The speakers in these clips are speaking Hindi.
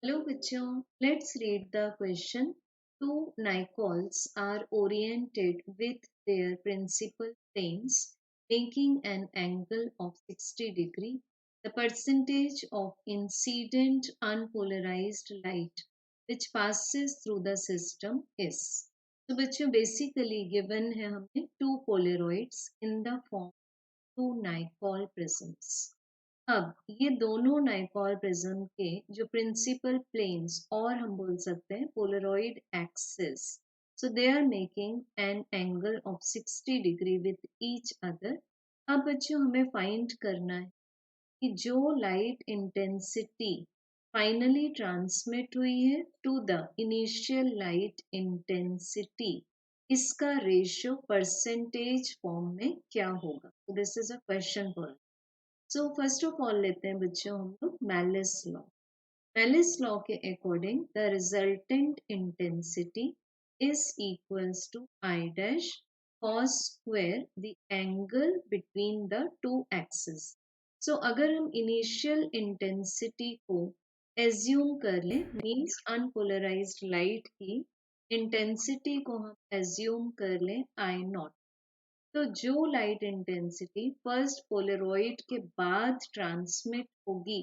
Hello बच्चों, let's read the question. Two Nicols are oriented with their principal planes, making an angle of 60 degree. The percentage of incident unpolarized light which passes through the system is. तो बच्चों basically given है हमें two polaroids in the form of two Nicol prisms. अब ये दोनों नाइपॉल प्रिज्म के जो प्रिंसिपल प्लेन्स और हम बोल सकते हैं polaroid axis, so they are making an angle of 60 degree with each other. अब बच्चों हमें फाइंड करना है कि जो लाइट इंटेंसिटी फाइनली ट्रांसमिट हुई है to the initial light intensity, इसका रेशियो परसेंटेज फॉर्म में क्या होगा. तो this is a question for. So first of all लेते हैं बच्चों हम लोग मैलिस लॉ. मैलिस लॉ के according the resultant intensity is equals to I dash cos square the angle between the two axis. So अगर हम इनिशियल इंटेंसिटी को एज्यूम कर लें, मीन्स अनपोलराइज्ड लाइट की इंटेंसिटी को हम एज्यूम कर लें आई नॉट, तो जो लाइट इंटेंसिटी फर्स्ट पोलरॉइड के बाद ट्रांसमिट होगी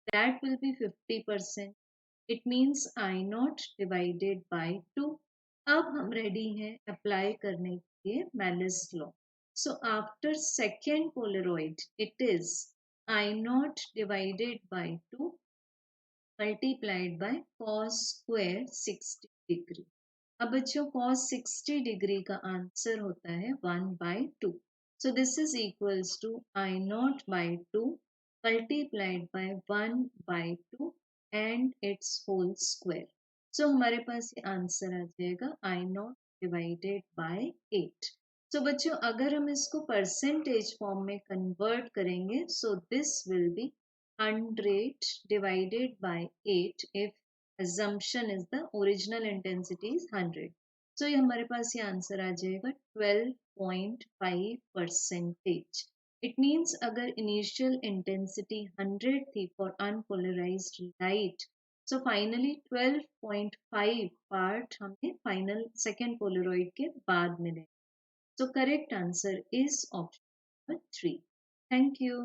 that will be 50%. It means I not divided bye 2. अब हम रेडी हैं अप्लाई करने के लिए malice law. So after second Polaroid it is I not divided bye 2 multiplied bye cos square 60 degree. अब बच्चों cos 60 डिग्री का आंसर होता है 1/2. So this is equals to I not by 2 multiplied by 1/2 and it's whole square. So हमारे पास ये आंसर आ जाएगा I not divided by 8. So बच्चों अगर हम इसको परसेंटेज फॉर्म में कन्वर्ट करेंगे, so this will be 100 divided by 8 if assumption is the original intensity is 100. So ये हमारे पास ये आंसर आ जाएगा 12.5%. It means अगर initial intensity 100 थी for unpolarized light, so finally 12.5 part हमें final second polaroid के बाद मिलेगा. So correct answer is option number 3. Thank you.